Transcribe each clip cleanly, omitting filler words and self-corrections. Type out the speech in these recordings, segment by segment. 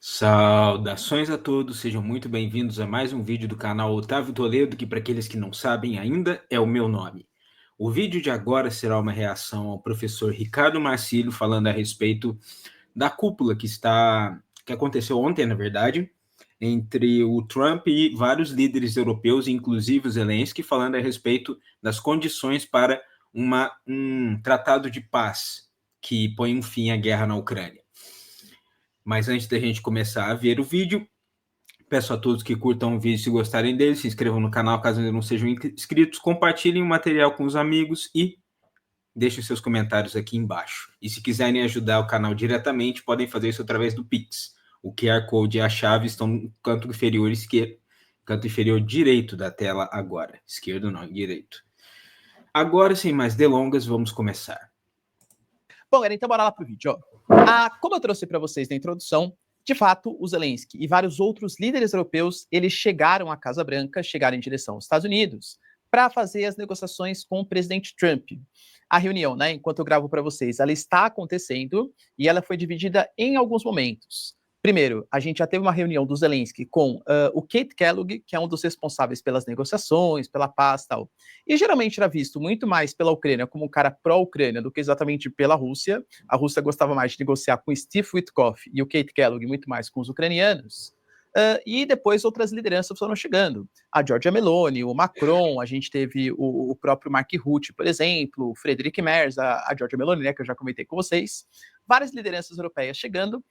Saudações a todos, sejam muito bem-vindos a mais um vídeo do canal Otávio Toledo, que para aqueles que não sabem ainda é o meu nome. O vídeo de agora será uma reação ao professor Ricardo Marcílio falando a respeito da cúpula que aconteceu ontem, na verdade, entre o Trump e vários líderes europeus, inclusive o Zelensky, falando a respeito das condições para um tratado de paz que põe um fim à guerra na Ucrânia. Mas antes da gente começar a ver o vídeo, peço a todos que curtam o vídeo se gostarem dele, se inscrevam no canal caso ainda não sejam inscritos, compartilhem o material com os amigos e deixem seus comentários aqui embaixo. E se quiserem ajudar o canal diretamente, podem fazer isso através do Pix. O QR Code e a chave estão no canto inferior esquerdo, canto inferior direito da tela agora. Esquerdo não, direito. Agora, sem mais delongas, vamos começar. Bom, galera, então bora lá pro vídeo. Como eu trouxe para vocês na introdução, de fato, o Zelensky e vários outros líderes europeus, eles chegaram à Casa Branca, chegaram em direção aos Estados Unidos, para fazer as negociações com o presidente Trump. A reunião, né, enquanto eu gravo para vocês, ela está acontecendo e ela foi dividida em alguns momentos. Primeiro, a gente já teve uma reunião do Zelensky com o Keith Kellogg, que é um dos responsáveis pelas negociações, pela paz e tal. E geralmente era visto muito mais pela Ucrânia como um cara pró-Ucrânia do que exatamente pela Rússia. A Rússia gostava mais de negociar com Steve Witkoff e o Keith Kellogg muito mais com os ucranianos. E depois outras lideranças foram chegando. A Giorgia Meloni, o Macron, a gente teve o próprio Mark Rutte, por exemplo, o Friedrich Merz, a Giorgia Meloni, né, que eu já comentei com vocês. Várias lideranças europeias chegando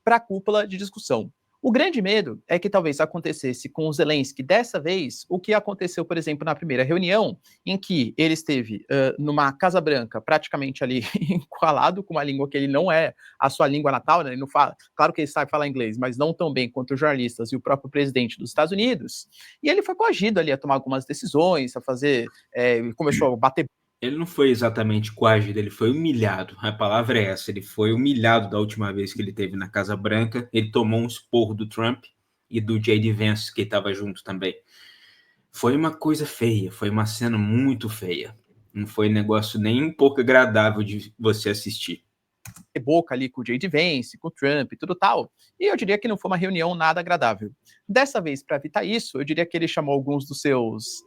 para a cúpula de discussão. O grande medo é que talvez acontecesse com o Zelensky dessa vez o que aconteceu, por exemplo, na primeira reunião, em que ele esteve numa Casa Branca, praticamente ali encurralado com uma língua que ele não é a sua língua natal, né? Ele não fala, claro que ele sabe falar inglês, mas não tão bem quanto os jornalistas e o próprio presidente dos Estados Unidos. E ele foi coagido ali a tomar algumas decisões, a fazer, começou a bater. Ele não foi exatamente coagido, ele foi humilhado. A palavra é essa, ele foi humilhado da última vez que ele esteve na Casa Branca. Ele tomou um esporro do Trump e do J.D. Vance, que estava junto também. Foi uma coisa feia, foi uma cena muito feia. Não foi um negócio nem um pouco agradável de você assistir. Boca ali com o J.D. Vance, com o Trump e tudo tal. E eu diria que não foi uma reunião nada agradável. Dessa vez, para evitar isso, eu diria que ele chamou alguns dos seus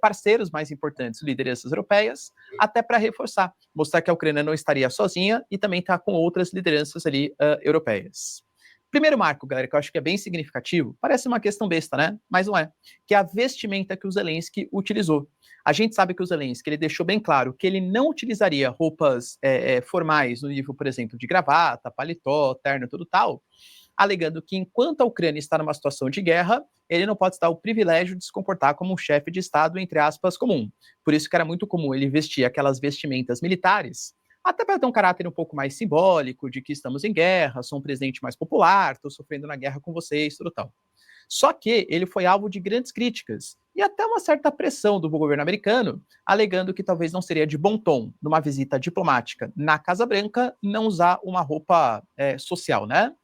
parceiros mais importantes, lideranças europeias, até para reforçar, mostrar que a Ucrânia não estaria sozinha e também está com outras lideranças ali europeias. Primeiro marco, galera, que eu acho que é bem significativo, parece uma questão besta, né? Mas não é. Que é a vestimenta que o Zelensky utilizou. A gente sabe que o Zelensky ele deixou bem claro que ele não utilizaria roupas formais no nível, por exemplo, de gravata, paletó, terno, tudo tal, alegando que enquanto a Ucrânia está numa situação de guerra, ele não pode estar o privilégio de se comportar como um chefe de Estado, entre aspas, comum. Por isso que era muito comum ele vestir aquelas vestimentas militares, até para ter um caráter um pouco mais simbólico de que estamos em guerra, sou um presidente mais popular, estou sofrendo na guerra com vocês, tudo tal. Só que ele foi alvo de grandes críticas e até uma certa pressão do governo americano, alegando que talvez não seria de bom tom, numa visita diplomática na Casa Branca, não usar uma roupa social, né?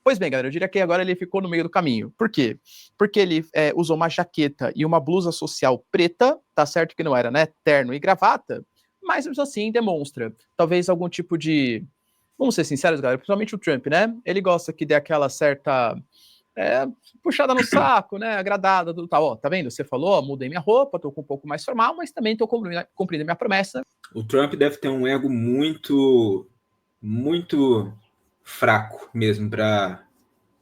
Pois bem, galera, eu diria que agora ele ficou no meio do caminho. Por quê? Porque ele usou uma jaqueta e uma blusa social preta, tá certo que não era, né, terno e gravata, mas mesmo assim demonstra talvez algum tipo de... Vamos ser sinceros, galera, principalmente o Trump, né? Ele gosta que dê aquela certa puxada no saco, né? Agradada, tudo tal. Ó, tá vendo? Você falou, ó, mudei minha roupa, tô com um pouco mais formal, mas também tô cumprindo minha promessa. O Trump deve ter um ego muito, muito fraco mesmo para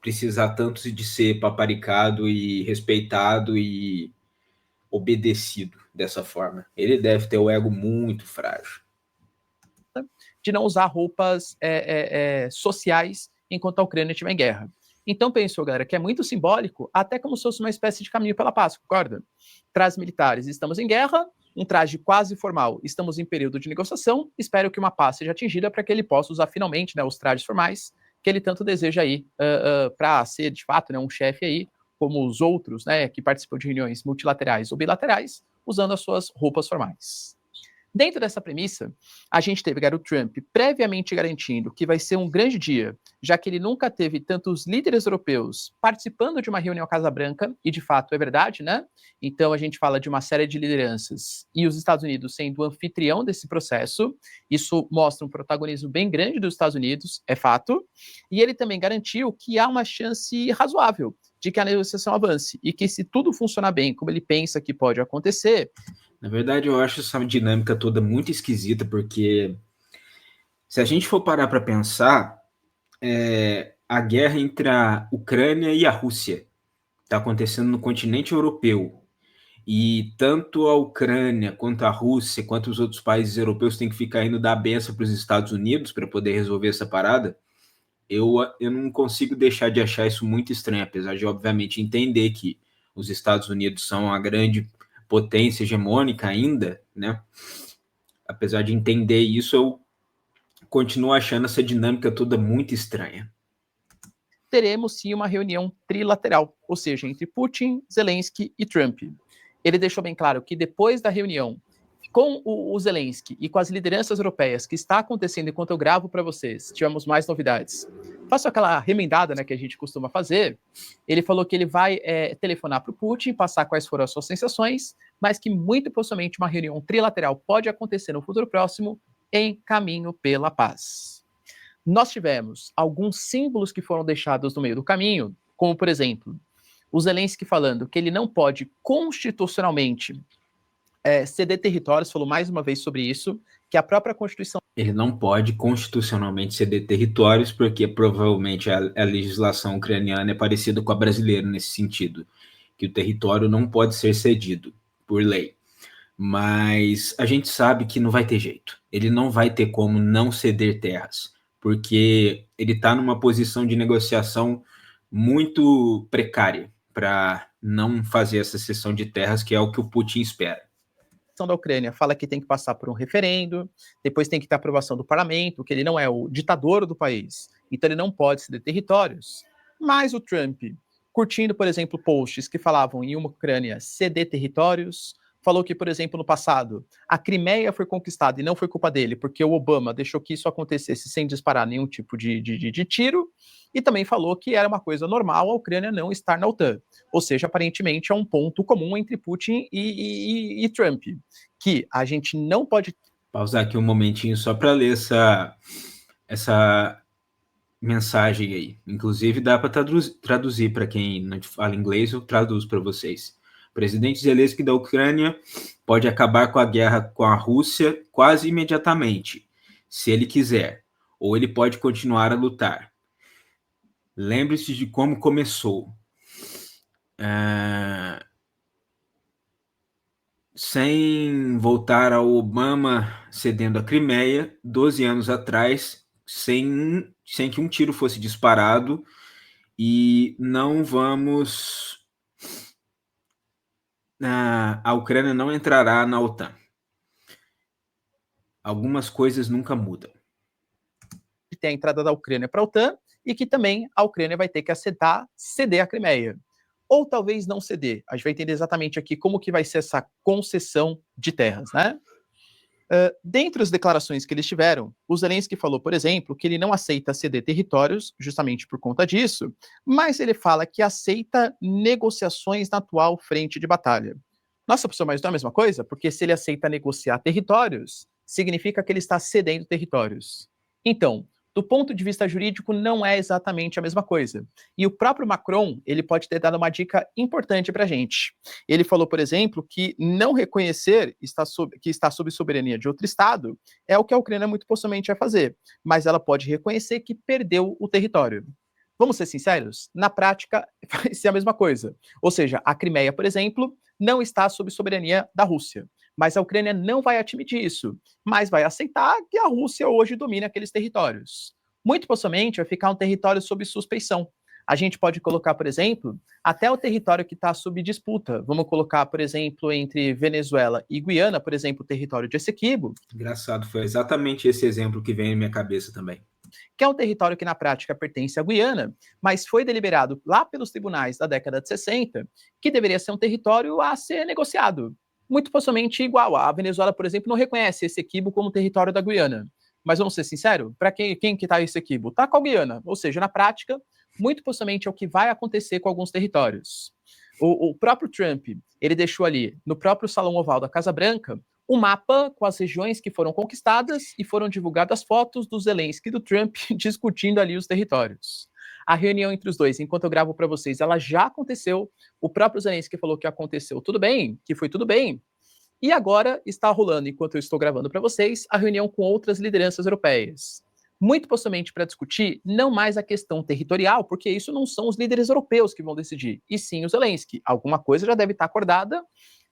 precisar tanto de ser paparicado e respeitado e obedecido dessa forma. Ele deve ter o ego muito frágil. De não usar roupas sociais enquanto a Ucrânia estiver em guerra. Então, pensou, galera, que é muito simbólico, até como se fosse uma espécie de caminho pela paz, concorda? Trajes militares, estamos em guerra, um traje quase formal, estamos em período de negociação, espero que uma paz seja atingida para que ele possa usar finalmente, né, os trajes formais que ele tanto deseja aí para ser, de fato, né, um chefe aí, como os outros, né, que participam de reuniões multilaterais ou bilaterais, usando as suas roupas formais. Dentro dessa premissa, a gente teve o Trump previamente garantindo que vai ser um grande dia, já que ele nunca teve tantos líderes europeus participando de uma reunião à Casa Branca, e de fato é verdade, né? Então a gente fala de uma série de lideranças e os Estados Unidos sendo o anfitrião desse processo. Isso mostra um protagonismo bem grande dos Estados Unidos, é fato. E ele também garantiu que há uma chance razoável de que a negociação avance e que, se tudo funcionar bem como ele pensa que pode acontecer. Na verdade, eu acho essa dinâmica toda muito esquisita, porque se a gente for parar para pensar, a guerra entre a Ucrânia e a Rússia está acontecendo no continente europeu. E tanto a Ucrânia, quanto a Rússia, quanto os outros países europeus têm que ficar indo dar benção para os Estados Unidos para poder resolver essa parada. Eu não consigo deixar de achar isso muito estranho, apesar de, obviamente, entender que os Estados Unidos são a grande potência hegemônica ainda, né? Apesar de entender isso, eu continuo achando essa dinâmica toda muito estranha. Teremos sim uma reunião trilateral, ou seja, entre Putin, Zelensky e Trump. Ele deixou bem claro que depois da reunião com o Zelensky e com as lideranças europeias que está acontecendo enquanto eu gravo para vocês, tivemos mais novidades. Faço aquela remendada, né, que a gente costuma fazer. Ele falou que ele vai telefonar para o Putin, passar quais foram as suas sensações, mas que muito possivelmente uma reunião trilateral pode acontecer no futuro próximo em caminho pela paz. Nós tivemos alguns símbolos que foram deixados no meio do caminho, como, por exemplo, o Zelensky falando que ele não pode constitucionalmente ceder territórios, falou mais uma vez sobre isso, que a própria Constituição... Ele não pode constitucionalmente ceder territórios, porque provavelmente a legislação ucraniana é parecida com a brasileira nesse sentido, que o território não pode ser cedido por lei. Mas a gente sabe que não vai ter jeito. Ele não vai ter como não ceder terras, porque ele está numa posição de negociação muito precária para não fazer essa cessão de terras, que é o que o Putin espera. Da Ucrânia fala que tem que passar por um referendo, depois tem que ter aprovação do parlamento, que ele não é o ditador do país, então ele não pode ceder territórios. Mas o Trump, curtindo, por exemplo, posts que falavam em uma Ucrânia ceder territórios, falou que, por exemplo, no passado, a Crimeia foi conquistada e não foi culpa dele, porque o Obama deixou que isso acontecesse sem disparar nenhum tipo de tiro, e também falou que era uma coisa normal a Ucrânia não estar na OTAN. Ou seja, aparentemente é um ponto comum entre Putin e Trump, que a gente não pode... Pausar aqui um momentinho só para ler essa mensagem aí. Inclusive, dá para traduzir para quem não fala inglês, eu traduzo para vocês. O presidente Zelensky da Ucrânia pode acabar com a guerra com a Rússia quase imediatamente, se ele quiser, ou ele pode continuar a lutar. Lembre-se de como começou. Sem voltar ao Obama cedendo a Crimeia, 12 anos atrás, sem que um tiro fosse disparado, e não vamos... a Ucrânia não entrará na OTAN. Algumas coisas nunca mudam. Tem a entrada da Ucrânia para a OTAN e que também a Ucrânia vai ter que aceitar ceder a Crimeia. Ou talvez não ceder. A gente vai entender exatamente aqui como que vai ser essa concessão de terras, né? Dentre as declarações que eles tiveram, o Zelensky falou, por exemplo, que ele não aceita ceder territórios, justamente por conta disso, mas ele fala que aceita negociações na atual frente de batalha. Nossa, professor, mas não é a mesma coisa? Porque se ele aceita negociar territórios, significa que ele está cedendo territórios. Então, do ponto de vista jurídico, não é exatamente a mesma coisa. E o próprio Macron, ele pode ter dado uma dica importante para a gente. Ele falou, por exemplo, que não reconhecer que está sob soberania de outro Estado é o que a Ucrânia muito possivelmente vai fazer, mas ela pode reconhecer que perdeu o território. Vamos ser sinceros? Na prática, vai ser a mesma coisa. Ou seja, a Crimeia, por exemplo, não está sob soberania da Rússia. Mas a Ucrânia não vai admitir isso, mas vai aceitar que a Rússia hoje domina aqueles territórios. Muito possivelmente vai ficar um território sob suspeição. A gente pode colocar, por exemplo, até o território que está sob disputa. Vamos colocar, por exemplo, entre Venezuela e Guiana, por exemplo, o território de Essequibo. Engraçado, foi exatamente esse exemplo que vem em minha cabeça também. Que é um território que na prática pertence à Guiana, mas foi deliberado lá pelos tribunais da década de 60, que deveria ser um território a ser negociado. muito possivelmente igual. A Venezuela, por exemplo, não reconhece esse Essequibo como território da Guiana. Mas vamos ser sinceros, para quem que está esse Essequibo? Está com a Guiana. Ou seja, na prática, muito possivelmente é o que vai acontecer com alguns territórios. O próprio Trump, ele deixou ali, no próprio Salão Oval da Casa Branca, um mapa com as regiões que foram conquistadas e foram divulgadas fotos do Zelensky e do Trump discutindo ali os territórios. A reunião entre os dois, enquanto eu gravo para vocês, ela já aconteceu. O próprio Zelensky falou que aconteceu tudo bem, que foi tudo bem. E agora está rolando, enquanto eu estou gravando para vocês, a reunião com outras lideranças europeias. Muito possivelmente para discutir não mais a questão territorial, porque isso não são os líderes europeus que vão decidir, e sim o Zelensky. Alguma coisa já deve estar acordada.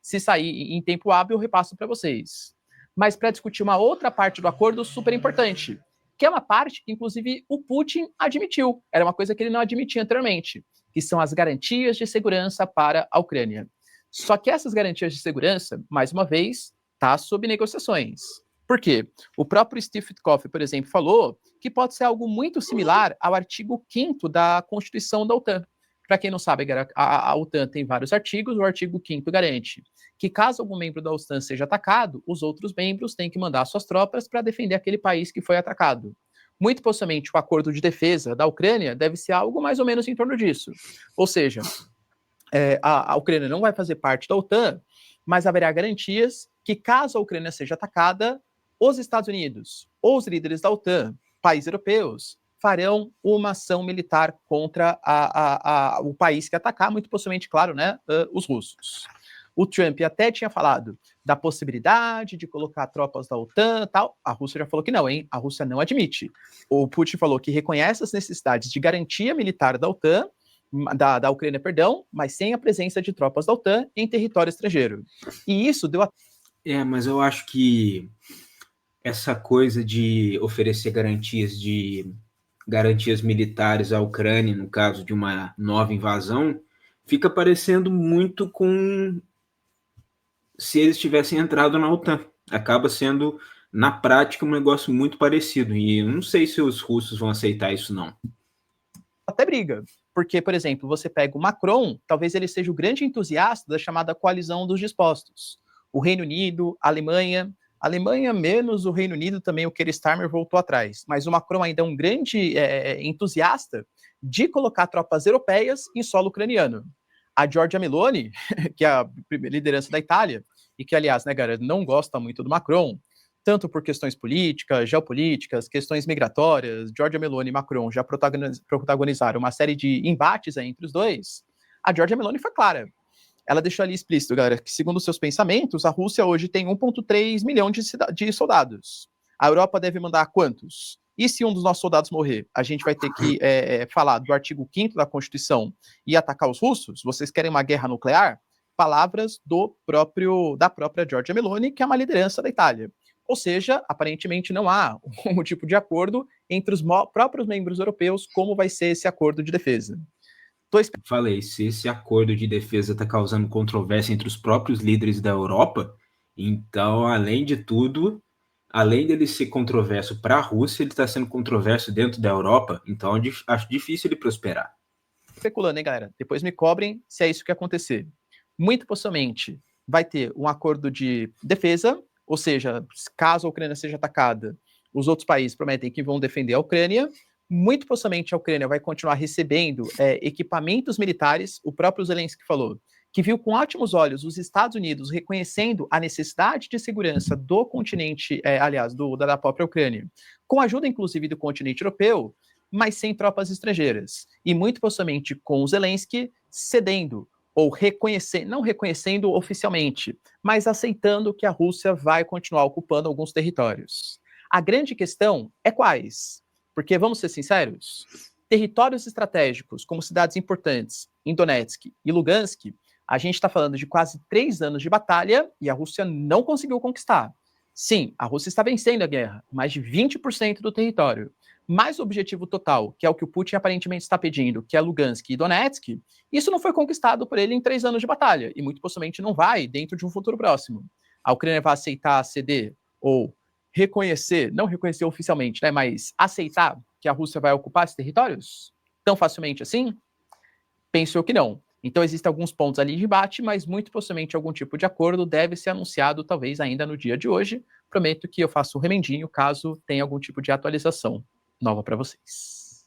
Se sair em tempo hábil, eu repasso para vocês. Mas para discutir uma outra parte do acordo super importante, que é uma parte que, inclusive, o Putin admitiu. Era uma coisa que ele não admitia anteriormente, que são as garantias de segurança para a Ucrânia. Só que essas garantias de segurança, mais uma vez, está sob negociações. Por quê? O próprio Steve Witkoff, por exemplo, falou que pode ser algo muito similar ao artigo 5º da Constituição da OTAN. Para quem não sabe, a OTAN tem vários artigos, o artigo 5º garante que caso algum membro da OTAN seja atacado, os outros membros têm que mandar suas tropas para defender aquele país que foi atacado. Muito possivelmente o acordo de defesa da Ucrânia deve ser algo mais ou menos em torno disso. Ou seja, a Ucrânia não vai fazer parte da OTAN, mas haverá garantias que caso a Ucrânia seja atacada, os Estados Unidos ou os líderes da OTAN, países europeus, farão uma ação militar contra o país que atacar, muito possivelmente, claro, né, os russos. O Trump até tinha falado da possibilidade de colocar tropas da OTAN, tal. A Rússia já falou que não, hein? A Rússia não admite. O Putin falou que reconhece as necessidades de garantia militar da OTAN, da Ucrânia, perdão, mas sem a presença de tropas da OTAN em território estrangeiro. E isso deu mas eu acho que essa coisa de oferecer garantias militares à Ucrânia, no caso de uma nova invasão, fica parecendo muito com se eles tivessem entrado na OTAN. Acaba sendo, na prática, um negócio muito parecido. E eu não sei se os russos vão aceitar isso, não. Até briga. Porque, por exemplo, você pega o Macron, talvez ele seja o grande entusiasta da chamada coalizão dos dispostos. O Reino Unido, a Alemanha menos o Reino Unido também, o Keir Starmer voltou atrás. Mas o Macron ainda é um grande entusiasta de colocar tropas europeias em solo ucraniano. A Giorgia Meloni, que é a liderança da Itália, e que, aliás, né, galera, não gosta muito do Macron, tanto por questões políticas, geopolíticas, questões migratórias, Giorgia Meloni e Macron já protagonizaram uma série de embates aí entre os dois. A Giorgia Meloni foi clara. Ela deixou ali explícito, galera, que segundo seus pensamentos, a Rússia hoje tem 1,3 milhão de soldados. A Europa deve mandar quantos? E se um dos nossos soldados morrer? A gente vai ter que falar do artigo 5º da Constituição e atacar os russos? Vocês querem uma guerra nuclear? Palavras da própria Giorgia Meloni, que é uma liderança da Itália. Ou seja, aparentemente não há um tipo de acordo entre os próprios membros europeus como vai ser esse acordo de defesa. Falei, se esse acordo de defesa está causando controvérsia entre os próprios líderes da Europa, então, além de tudo, além dele ser controverso para a Rússia, ele está sendo controverso dentro da Europa, então acho difícil ele prosperar. Especulando, hein, galera? Depois me cobrem se é isso que acontecer. Muito possivelmente vai ter um acordo de defesa, ou seja, caso a Ucrânia seja atacada, os outros países prometem que vão defender a Ucrânia. Muito possivelmente a Ucrânia vai continuar recebendo equipamentos militares. O próprio Zelensky falou que viu com ótimos olhos os Estados Unidos reconhecendo a necessidade de segurança do continente, da própria Ucrânia, com ajuda inclusive do continente europeu, mas sem tropas estrangeiras. E muito possivelmente com o Zelensky cedendo ou não reconhecendo oficialmente, mas aceitando que a Rússia vai continuar ocupando alguns territórios. A grande questão é quais? Porque, vamos ser sinceros, territórios estratégicos, como cidades importantes, em Donetsk e Lugansk, a gente está falando de quase 3 anos de batalha e a Rússia não conseguiu conquistar. Sim, a Rússia está vencendo a guerra, mais de 20% do território. Mas o objetivo total, que é o que o Putin aparentemente está pedindo, que é Lugansk e Donetsk, isso não foi conquistado por ele em 3 anos de batalha, e muito possivelmente não vai dentro de um futuro próximo. A Ucrânia vai aceitar ceder ou não reconhecer oficialmente, né, mas aceitar que a Rússia vai ocupar esses territórios tão facilmente assim? Penso eu que não. Então, existem alguns pontos ali de debate, mas muito possivelmente algum tipo de acordo deve ser anunciado, talvez ainda no dia de hoje. Prometo que eu faço um remendinho caso tenha algum tipo de atualização nova para vocês.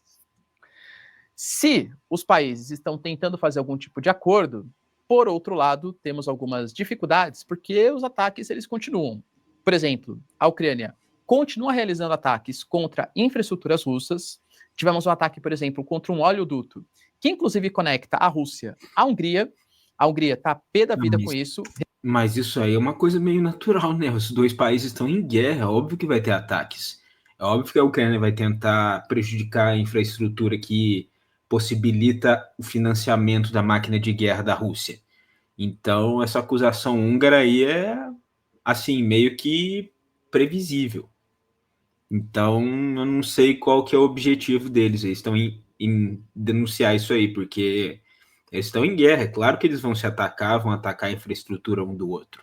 Se os países estão tentando fazer algum tipo de acordo, por outro lado, temos algumas dificuldades, porque os ataques eles continuam. Por exemplo, a Ucrânia continua realizando ataques contra infraestruturas russas. Tivemos um ataque, por exemplo, contra um oleoduto, que inclusive conecta a Rússia à Hungria. A Hungria está pé da vida com isso. Mas isso aí é uma coisa meio natural, né? Os dois países estão em guerra, é óbvio que vai ter ataques. É óbvio que a Ucrânia vai tentar prejudicar a infraestrutura que possibilita o financiamento da máquina de guerra da Rússia. Então, essa acusação húngara aí é, assim, meio que previsível. Então, eu não sei qual que é o objetivo deles. Eles estão em denunciar isso aí, porque eles estão em guerra. É claro que eles vão se atacar, vão atacar a infraestrutura um do outro.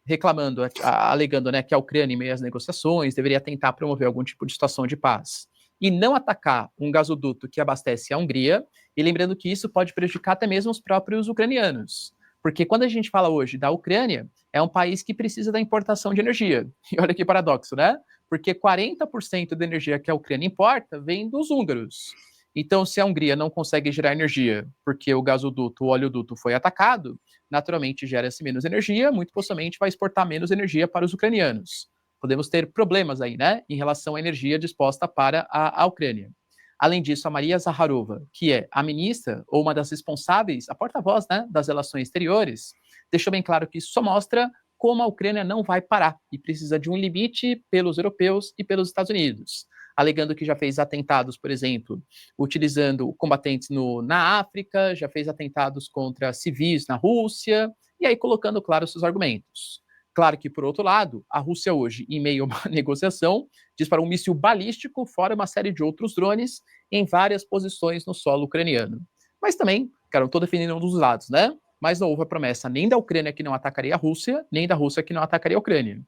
Reclamando, alegando, né, que a Ucrânia, em meio às negociações, deveria tentar promover algum tipo de situação de paz e não atacar um gasoduto que abastece a Hungria, e lembrando que isso pode prejudicar até mesmo os próprios ucranianos. Porque quando a gente fala hoje da Ucrânia, é um país que precisa da importação de energia. E olha que paradoxo, né? Porque 40% da energia que a Ucrânia importa vem dos húngaros. Então, se a Hungria não consegue gerar energia porque o gasoduto, o oleoduto foi atacado, naturalmente gera-se menos energia, muito possivelmente vai exportar menos energia para os ucranianos. Podemos ter problemas aí, né, em relação à energia disposta para a Ucrânia. Além disso, a Maria Zakharova, que é a ministra ou uma das responsáveis, a porta-voz, né, das relações exteriores, deixou bem claro que isso só mostra como a Ucrânia não vai parar e precisa de um limite pelos europeus e pelos Estados Unidos, alegando que já fez atentados, por exemplo, utilizando combatentes na África, já fez atentados contra civis na Rússia, e aí colocando, claro, seus argumentos. Claro que, por outro lado, a Rússia hoje, em meio a uma negociação, disparou um míssil balístico, fora uma série de outros drones, em várias posições no solo ucraniano. Mas também, cara, não estou defendendo um dos lados, né? Mas não houve a promessa nem da Ucrânia que não atacaria a Rússia, nem da Rússia que não atacaria a Ucrânia.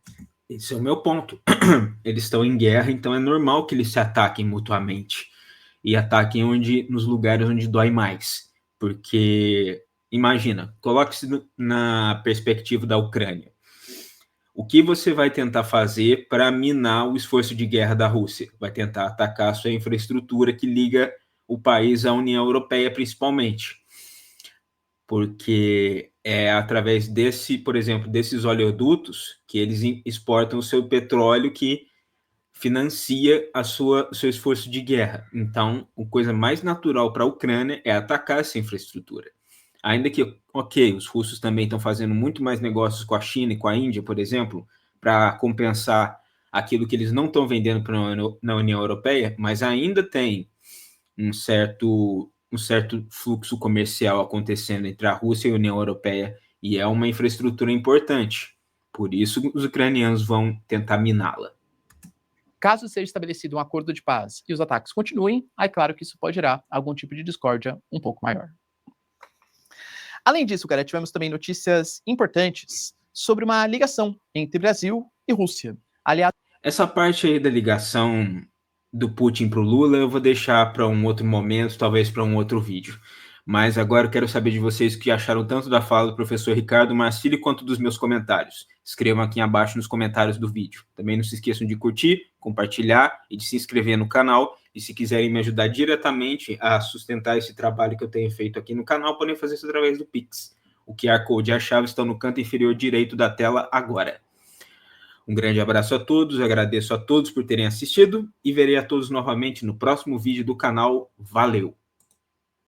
Esse é o meu ponto. Eles estão em guerra, então é normal que eles se ataquem mutuamente. E ataquem nos lugares onde dói mais. Porque, imagina, coloque-se na perspectiva da Ucrânia. O que você vai tentar fazer para minar o esforço de guerra da Rússia? Vai tentar atacar a sua infraestrutura que liga o país à União Europeia, principalmente. Porque é através por exemplo, desses oleodutos que eles exportam o seu petróleo que financia seu esforço de guerra. Então, a coisa mais natural para a Ucrânia é atacar essa infraestrutura. Ainda que, ok, os russos também estão fazendo muito mais negócios com a China e com a Índia, por exemplo, para compensar aquilo que eles não estão vendendo na União Europeia, mas ainda tem um certo fluxo comercial acontecendo entre a Rússia e a União Europeia, e é uma infraestrutura importante. Por isso, os ucranianos vão tentar miná-la. Caso seja estabelecido um acordo de paz e os ataques continuem, é claro que isso pode gerar algum tipo de discórdia um pouco maior. Além disso, cara, tivemos também notícias importantes sobre uma ligação entre Brasil e Rússia. Aliás, essa parte aí da ligação do Putin para o Lula eu vou deixar para um outro momento, talvez para um outro vídeo. Mas agora eu quero saber de vocês o que acharam tanto da fala do professor Ricardo Marcílio quanto dos meus comentários. Escrevam aqui abaixo nos comentários do vídeo. Também não se esqueçam de curtir, compartilhar e de se inscrever no canal. E se quiserem me ajudar diretamente a sustentar esse trabalho que eu tenho feito aqui no canal, podem fazer isso através do Pix. O QR Code e a chave estão no canto inferior direito da tela agora. Um grande abraço a todos, agradeço a todos por terem assistido e verei a todos novamente no próximo vídeo do canal. Valeu!